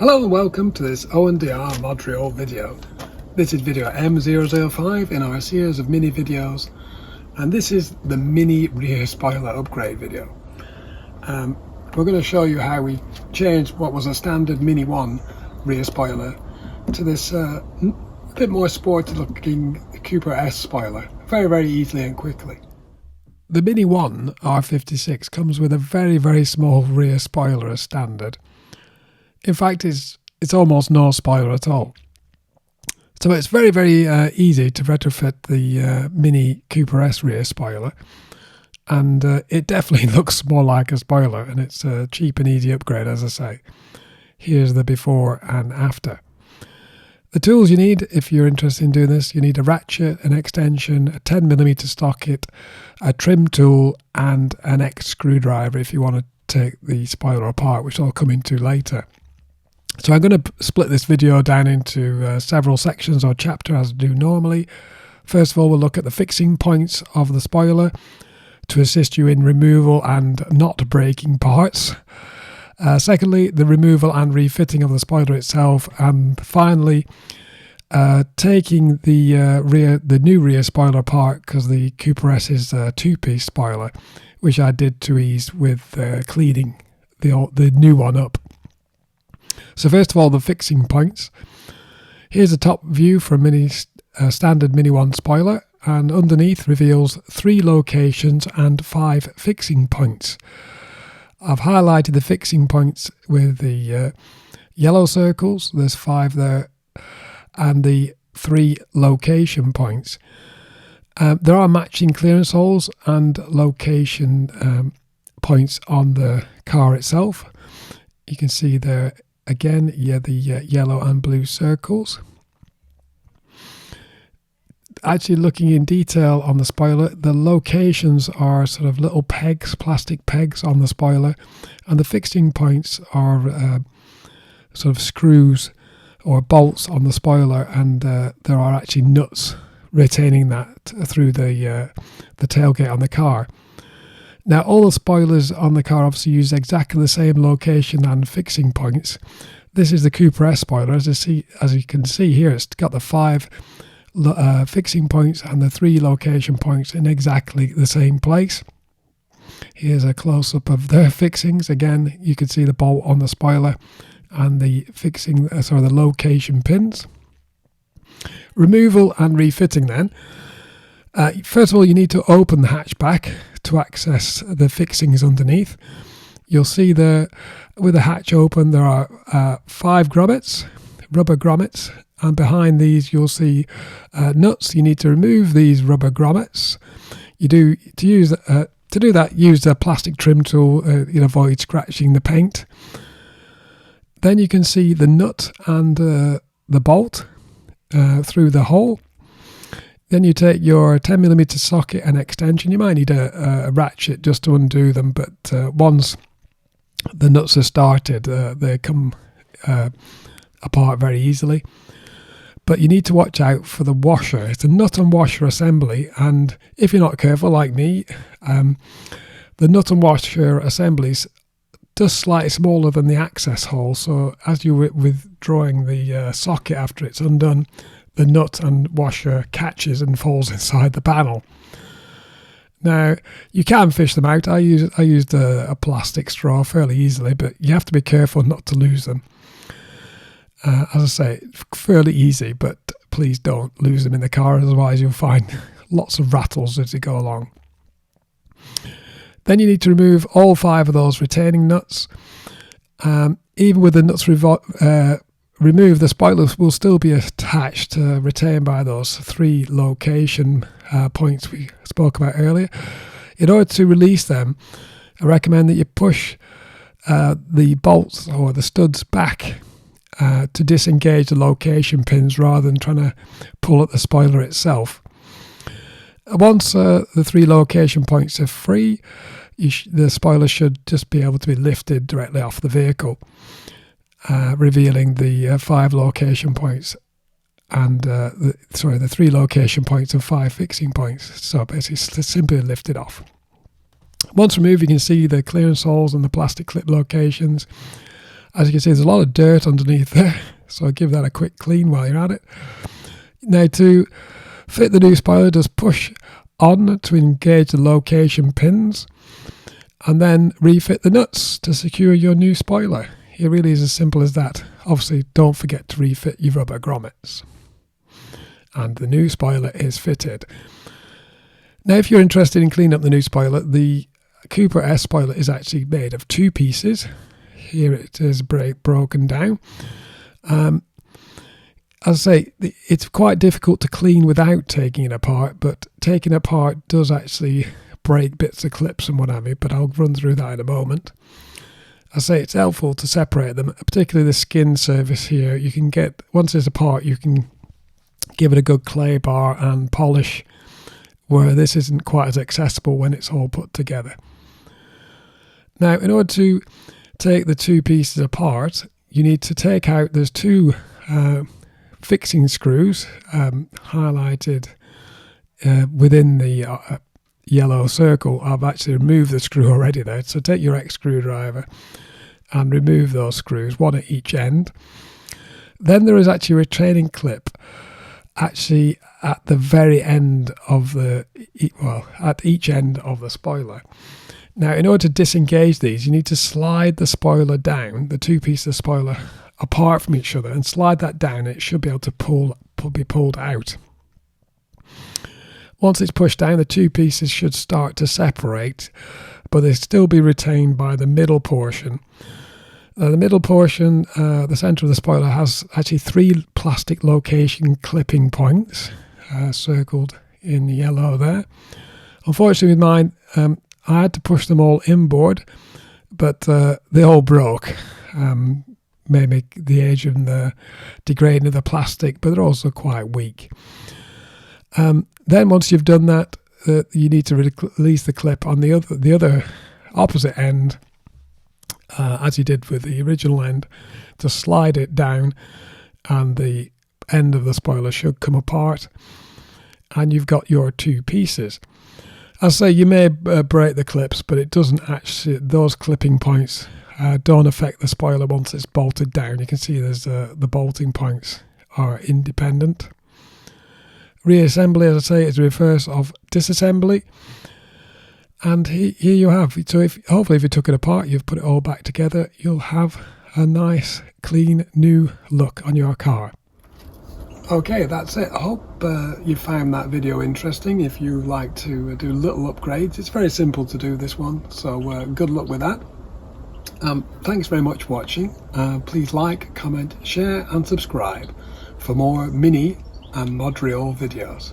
Hello and welcome to this O&DR Modurol video. This is video M005 in our series of mini videos, and this is the mini rear spoiler upgrade video. We're going to show you how we changed what was a standard Mini 1 rear spoiler to this a bit more sporty looking Cooper S spoiler, very easily and quickly. The Mini 1 R56 comes with a very small rear spoiler as standard. In fact, it's almost no spoiler at all. So it's very easy to retrofit the Mini Cooper S rear spoiler, and it definitely looks more like a spoiler, and it's a cheap and easy upgrade, as I say. Here's the before and after. The tools you need if you're interested in doing this: you need a ratchet, an extension, a 10mm socket, a trim tool, and an X screwdriver if you want to take the spoiler apart, which I'll come into later. So I'm going to split this video down into several sections or chapters as I do normally. First of all, we'll look at the fixing points of the spoiler to assist you in removal and not breaking parts. Secondly, the removal and refitting of the spoiler itself, and finally taking the new rear spoiler apart, because the Cooper S is a two-piece spoiler, which I did to ease with cleaning the new one up. So first of all, the fixing points. Here's a top view from standard Mini 1 spoiler, and underneath reveals 3 locations and 5 fixing points. I've highlighted the fixing points with the yellow circles. There's 5 there, and the 3 location points. There are matching clearance holes and location points on the car itself. You can see there again, the yellow and blue circles. Actually, looking in detail on the spoiler, the locations are sort of little pegs, plastic pegs on the spoiler, and the fixing points are sort of screws or bolts on the spoiler, and there are actually nuts retaining that through the tailgate on the car. Now, all the spoilers on the car obviously use exactly the same location and fixing points. This is the Cooper S spoiler. As you can see here, it's got the 5 fixing points and the 3 location points in exactly the same place. Here's a close-up of their fixings. Again, you can see the bolt on the spoiler and the the location pins. Removal and refitting then. First of all, you need to open the hatchback to access the fixings underneath. You'll see there, with the hatch open, there are 5 grommets, rubber grommets, and behind these you'll see nuts. You need to remove these rubber grommets. To do that, use a plastic trim tool. Avoid scratching the paint. Then you can see the nut and the bolt through the hole. Then you take your 10mm socket and extension. You might need a ratchet just to undo them, but once the nuts are started, they come apart very easily. But you need to watch out for the washer. It's a nut and washer assembly, and if you're not careful like me, the nut and washer assembly is just slightly smaller than the access hole. So as you're withdrawing the socket after it's undone, the nut and washer catches and falls inside the panel. Now, you can fish them out. I used a plastic straw fairly easily, but you have to be careful not to lose them. As I say, fairly easy, but please don't lose them in the car, otherwise you'll find lots of rattles as you go along. Then you need to remove all 5 of those retaining nuts. Even with the nuts removed, the spoilers will still be attached, retained by those 3 location points we spoke about earlier. In order to release them, I recommend that you push the bolts or the studs back to disengage the location pins rather than trying to pull at the spoiler itself. Once the 3 location points are free, the spoiler should just be able to be lifted directly off the vehicle, revealing the 5 location points and the 3 location points and 5 fixing points. So basically simply lift it off. Once removed, you can see the clearance holes and the plastic clip locations, As you can see, there's a lot of dirt underneath there, so I'll give that a quick clean while you're at it. Now, to fit the new spoiler, just push on to engage the location pins, and then refit the nuts to secure your new spoiler. It really is as simple as that. Obviously, don't forget to refit your rubber grommets. And the new spoiler is fitted. Now, if you're interested in cleaning up the new spoiler, the Cooper S spoiler is actually made of 2 pieces. Here it is broken down. As I say, it's quite difficult to clean without taking it apart, but taking it apart does actually break bits of clips and what have you, but I'll run through that in a moment. I say it's helpful to separate them, particularly the skin surface here. You can get, once it's apart, you can give it a good clay bar and polish, where this isn't quite as accessible when it's all put together. Now, in order to take the 2 pieces apart, you need to take out, there's 2 fixing screws highlighted within the yellow circle. I've actually removed the screw already there, so take your X screwdriver and remove those screws, 1 at each end. Then there is actually a retaining clip actually at the very end of the, well, at each end of the spoiler. Now, in order to disengage these, you need to slide the spoiler down, the 2 pieces of spoiler apart from each other, and slide that down, and it should be able to be pulled out. Once it's pushed down, the 2 pieces should start to separate, but they'll still be retained by the middle portion. The middle portion, the centre of the spoiler, has actually 3 plastic location clipping points circled in yellow there. Unfortunately with mine, I had to push them all inboard, but they all broke. Maybe the age and the degrading of the plastic, but they're also quite weak. Then once you've done that, you need to release the clip on the other opposite end, as you did with the original end, to slide it down, and the end of the spoiler should come apart, and you've got your 2 pieces. As I say, you may break the clips, but it doesn't actually, those clipping points don't affect the spoiler once it's bolted down. You can see there's the bolting points are independent. Reassembly, as I say, is the reverse of disassembly. And here you have. So hopefully if you took it apart, you've put it all back together, you'll have a nice, clean, new look on your car. Okay, that's it. I hope you found that video interesting. If you like to do little upgrades, it's very simple to do this one. So good luck with that. Thanks very much for watching. Please like, comment, share and subscribe for more Mini and Modurol videos.